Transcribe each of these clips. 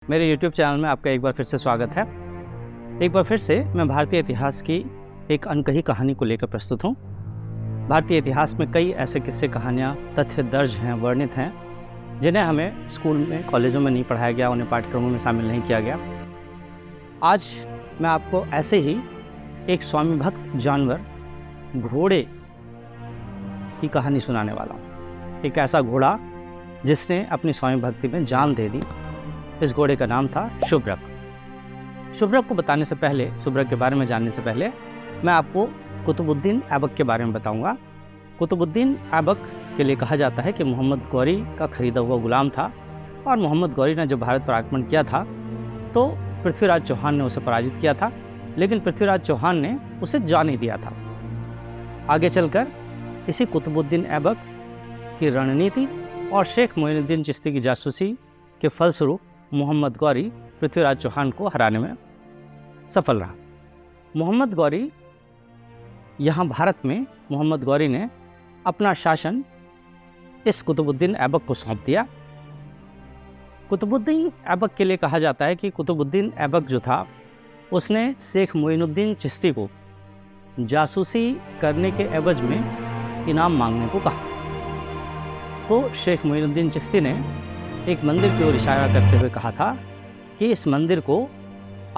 मेरे YouTube channel में आपका एक बार फिर से स्वागत है। एक बार फिर से मैं भारतीय इतिहास की एक अनकही कहानी को लेकर प्रस्तुत हूँ। भारतीय इतिहास में कई ऐसे किस्से, कहानियाँ, तथ्य दर्ज हैं, वर्णित हैं, जिन्हें हमें स्कूल में, कॉलेजों में नहीं पढ़ाया गया, उन्हें पाठ्यक्रमों में शामिल नहीं किया गया। आज मैं आपको ऐसे ही एक स्वामी भक्त जानवर, घोड़े की कहानी सुनाने वाला हूँ। एक ऐसा घोड़ा जिसने अपनी स्वामी भक्ति में जान दे दी। इस घोड़े का नाम था शुभ्रक। शुभ्रक को बताने से पहले, शुभ्रक के बारे में जानने से पहले, मैं आपको कुतुबुद्दीन ऐबक के बारे में बताऊंगा। कुतुबुद्दीन ऐबक के लिए कहा जाता है कि मोहम्मद गौरी का खरीदा हुआ गुलाम था, और मोहम्मद गौरी ने जब भारत पर आक्रमण किया था तो पृथ्वीराज चौहान ने उसे पराजित किया था, लेकिन पृथ्वीराज चौहान ने उसे जा नहीं दिया था। आगे चलकर इसी कुतुबुद्दीन ऐबक की रणनीति और शेख मोइनुद्दीन चिश्ती की जासूसी के फलस्वरूप मोहम्मद गौरी पृथ्वीराज चौहान को हराने में सफल रहा। मोहम्मद गौरी यहाँ भारत में, मोहम्मद गौरी ने अपना शासन इस कुतुबुद्दीन ऐबक को सौंप दिया। कुतुबुद्दीन ऐबक के लिए कहा जाता है कि कुतुबुद्दीन ऐबक जो था, उसने शेख मोइनुद्दीन चिश्ती को जासूसी करने के एवज में इनाम मांगने को कहा। तो शेख मोइनुद्दीन चिश्ती ने एक मंदिर की ओर इशारा करते हुए कहा था कि इस मंदिर को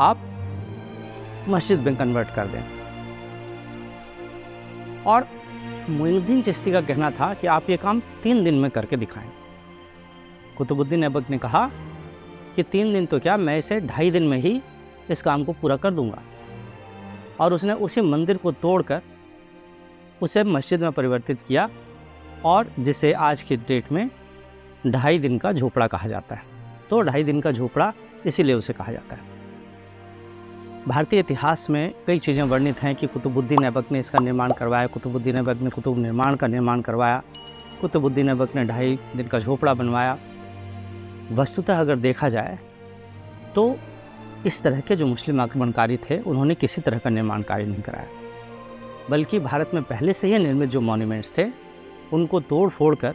आप मस्जिद में कन्वर्ट कर दें, और मोइनुद्दीन चिश्ती का कहना था कि आप ये काम 3 दिन में करके दिखाएं। कुतुबुद्दीन ऐबक ने कहा कि 3 दिन तो क्या, मैं इसे 2.5 दिन में ही इस काम को पूरा कर दूंगा। और उसने उसी मंदिर को तोड़कर उसे मस्जिद में परिवर्तित किया, और जिसे आज की डेट में 2.5 दिन का झोपड़ा कहा जाता है। तो 2.5 दिन का झोपड़ा इसीलिए उसे कहा जाता है। भारतीय इतिहास में कई चीज़ें वर्णित हैं कि कुतुबुद्दीन ऐबक ने इसका निर्माण करवाया, कुतुबुद्दीन ऐबक ने कुतुब निर्माण का निर्माण करवाया, कुतुबुद्दीन ऐबक ने 2.5 दिन का झोपड़ा बनवाया। वस्तुतः अगर देखा जाए तो इस तरह के जो मुस्लिम आक्रमणकारी थे, उन्होंने किसी तरह का निर्माण कार्य नहीं कराया, बल्कि भारत में पहले से ही निर्मित जो मॉन्यूमेंट्स थे उनको तोड़ फोड़ कर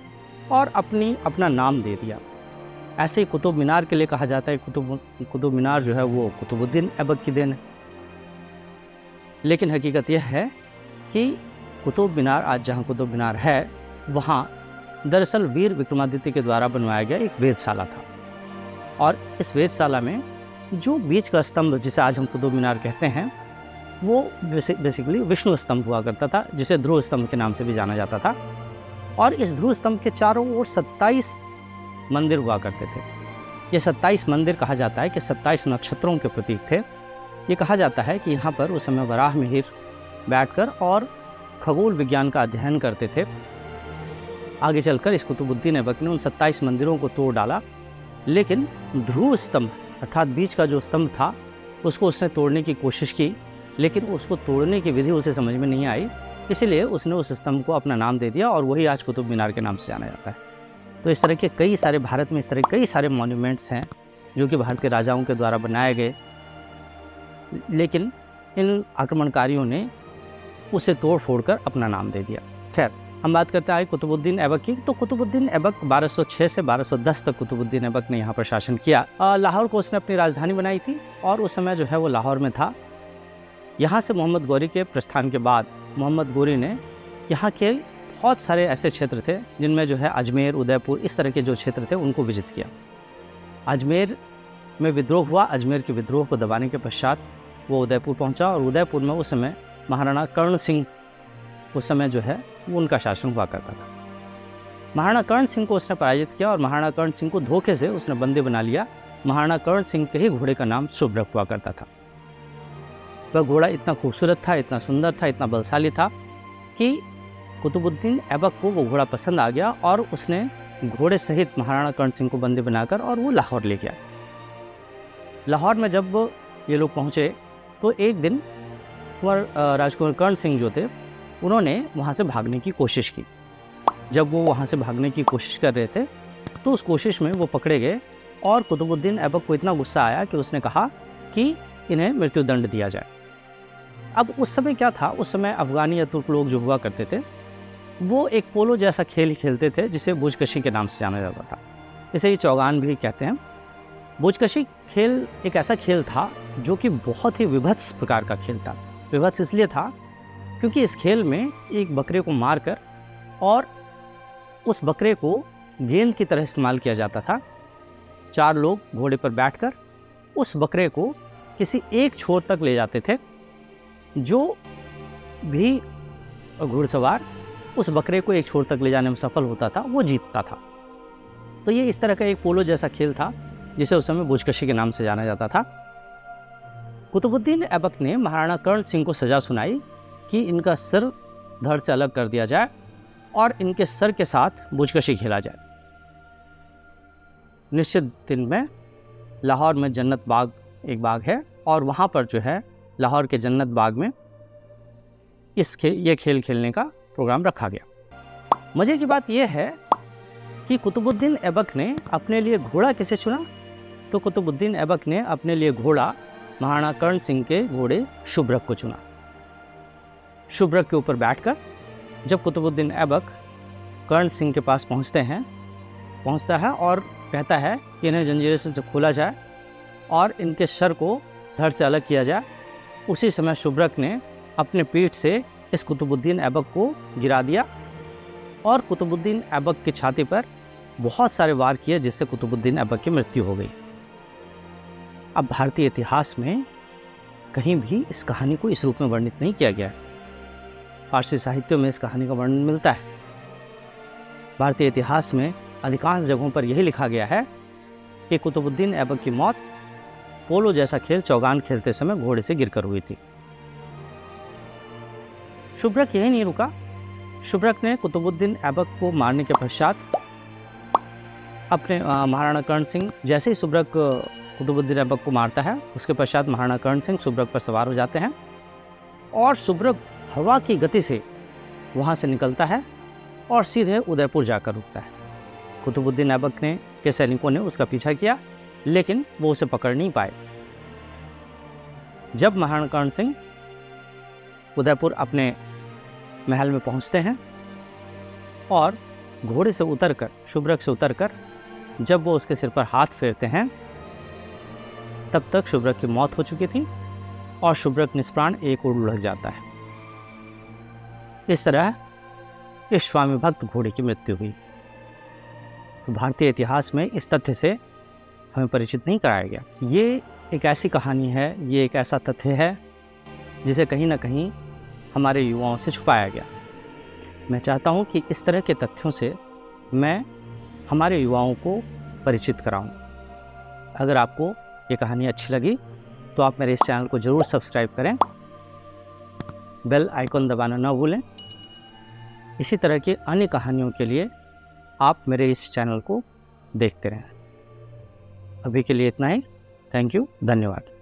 और अपना नाम दे दिया। ऐसे ही कुतुब मीनार के लिए कहा जाता है कुतुब मीनार जो है वो कुतुबुद्दीन ऐबक की देन है। लेकिन हकीकत यह है कि कुतुब मीनार, आज जहाँ कुतुब मीनार है, वहाँ दरअसल वीर विक्रमादित्य के द्वारा बनवाया गया एक वेधशाला था। और इस वेधशाला में जो बीच का स्तंभ, जिसे आज हम कुतुब मीनार कहते हैं, वो बेसिकली विष्णु स्तंभ हुआ करता था, जिसे ध्रुव स्तंभ के नाम से भी जाना जाता था। और इस ध्रुव स्तंभ के चारों ओर 27 मंदिर हुआ करते थे। ये 27 मंदिर कहा जाता है कि 27 नक्षत्रों के प्रतीक थे। ये कहा जाता है कि यहाँ पर उस समय वराह मिहिर बैठकर और खगोल विज्ञान का अध्ययन करते थे। आगे चलकर इस कुतुबुद्दीन ऐबक ने उन 27 मंदिरों को तोड़ डाला, लेकिन ध्रुव स्तंभ अर्थात बीच का जो स्तंभ था उसको उसने तोड़ने की कोशिश की, लेकिन उसको तोड़ने की विधि उसे समझ में नहीं आई, इसीलिए उसने उस स्तंभ को अपना नाम दे दिया, और वही आज कुतुब मीनार के नाम से जाना जाता है। तो इस तरह के कई सारे, भारत में इस तरह कई सारे मॉन्यूमेंट्स हैं जो कि भारतीय राजाओं के द्वारा बनाए गए, लेकिन इन आक्रमणकारियों ने उसे तोड़ फोड़ कर अपना नाम दे दिया। खैर, हम बात करते हैं कुतुबुद्दीन ऐबक की। तो कुतुबुद्दीन ऐबक 1206 से 1210 तक कुतुबुद्दीन ऐबक ने यहाँ पर शासन किया। लाहौर को उसने अपनी राजधानी बनाई थी, और उस समय जो है वो लाहौर में था। यहाँ से मोहम्मद गौरी के प्रस्थान के बाद मोहम्मद गौरी ने यहाँ के बहुत सारे ऐसे क्षेत्र थे जिनमें जो है अजमेर, उदयपुर, इस तरह के जो क्षेत्र थे उनको विजित किया। अजमेर में विद्रोह हुआ। अजमेर के विद्रोह को दबाने के पश्चात वो उदयपुर पहुँचा, और उदयपुर में उस समय महाराणा कर्ण सिंह उस समय जो है वो उनका शासन हुआ करता था। महाराणा कर्ण सिंह को उसने पराजित किया, और महाराणा कर्ण सिंह को धोखे से उसने बंदी बना लिया। महाराणा कर्ण सिंह के ही घोड़े का नाम शुभ्रक हुआ करता था। वह घोड़ा इतना खूबसूरत था, इतना सुंदर था, इतना बलशाली था कि कुतुबुद्दीन ऐबक को वो घोड़ा पसंद आ गया, और उसने घोड़े सहित महाराणा कर्ण सिंह को बंदी बनाकर और वो लाहौर ले गया। लाहौर में जब ये लोग पहुँचे तो एक दिन राजकुमार कर्ण सिंह जो थे, उन्होंने वहाँ से भागने की कोशिश की। जब वो वहाँ से भागने की कोशिश कर रहे थे तो उस कोशिश में वो पकड़े गए, और कुतुबुद्दीन ऐबक को इतना गुस्सा आया कि उसने कहा कि इन्हें मृत्युदंड दिया जाए। अब उस समय क्या था, उस समय अफ़गानी या तुर्क लोग जो हुआ करते थे वो एक पोलो जैसा खेल खेलते थे जिसे बुजकशी के नाम से जाना जाता था। इसे ही चौगान भी कहते हैं। बोझकशी खेल एक ऐसा खेल था जो कि बहुत ही विभत्स प्रकार का खेल था। विभत्स इसलिए था क्योंकि इस खेल में एक बकरे को मारकर और उस बकरे को गेंद की तरह इस्तेमाल किया जाता था। 4 लोग घोड़े पर बैठकर उस बकरे को किसी एक छोर तक ले जाते थे। जो भी घुड़सवार उस बकरे को एक छोर तक ले जाने में सफल होता था वो जीतता था। तो ये इस तरह का एक पोलो जैसा खेल था जिसे उस समय बोझकशी के नाम से जाना जाता था। कुतुबुद्दीन ऐबक ने महाराणा कर्ण सिंह को सज़ा सुनाई कि इनका सिर धड़ से अलग कर दिया जाए और इनके सर के साथ बोझकशी खेला जाए। निश्चित दिन में लाहौर में जन्नत बाग एक बाग है और वहाँ पर जो है लाहौर के जन्नत बाग में ये खेल खेलने का प्रोग्राम रखा गया। मज़े की बात यह है कि कुतुबुद्दीन ऐबक ने अपने लिए घोड़ा किसे चुना? तो कुतुबुद्दीन ऐबक ने अपने लिए घोड़ा महाराणा कर्ण सिंह के घोड़े शुभ्रक को चुना। शुभ्रक के ऊपर बैठकर जब कुतुबुद्दीन ऐबक कर्ण सिंह के पास पहुंचता है और कहता है कि इन्हें जंजीरें से खोला जाए और इनके सर को धड़ से अलग किया जाए, उसी समय शुभ्रक ने अपने पीठ से इस कुतुबुद्दीन ऐबक को गिरा दिया और कुतुबुद्दीन ऐबक की छाती पर बहुत सारे वार किए जिससे कुतुबुद्दीन ऐबक की मृत्यु हो गई। अब भारतीय इतिहास में कहीं भी इस कहानी को इस रूप में वर्णित नहीं किया गया है। फारसी साहित्यों में इस कहानी का वर्णन मिलता है। भारतीय इतिहास में अधिकांश जगहों पर यही लिखा गया है कि कुतुबुद्दीन ऐबक की मौत पोलो जैसा खेल चौगान खेलते समय घोड़े से गिरकर हुई थी। शुभ्रक यही नहीं रुका। शुभ्रक ने कुतुबुद्दीन ऐबक को मारने के पश्चात अपने महाराणा कर्ण सिंह, जैसे ही शुभ्रक कुतुबुद्दीन ऐबक को मारता है उसके पश्चात महाराणा कर्ण सिंह शुभ्रक पर सवार हो जाते हैं और शुभ्रक हवा की गति से वहाँ से निकलता है और सीधे उदयपुर जाकर रुकता है। कुतुबुद्दीन ऐबक के सैनिकों ने उसका पीछा किया लेकिन वो उसे पकड़ नहीं पाए। जब महाराणा कर्ण सिंह उदयपुर अपने महल में पहुंचते हैं और घोड़े से उतरकर, शुभ्रक से उतरकर जब वो उसके सिर पर हाथ फेरते हैं तब तक शुभ्रक की मौत हो चुकी थी और शुभ्रक निष्प्राण एक ओर लुढ़क जाता है। इस तरह इस स्वामी भक्त घोड़े की मृत्यु हुई। तो भारतीय इतिहास में इस तथ्य से हमें परिचित नहीं कराया गया। ये एक ऐसी कहानी है, ये एक ऐसा तथ्य है जिसे कहीं ना कहीं हमारे युवाओं से छुपाया गया। मैं चाहता हूँ कि इस तरह के तथ्यों से मैं हमारे युवाओं को परिचित कराऊँ। अगर आपको ये कहानी अच्छी लगी तो आप मेरे इस चैनल को ज़रूर सब्सक्राइब करें, बेल आइकन दबाना ना भूलें। इसी तरह की अन्य कहानियों के लिए आप मेरे इस चैनल को देखते रहें। अभी के लिए इतना ही। थैंक यू, धन्यवाद।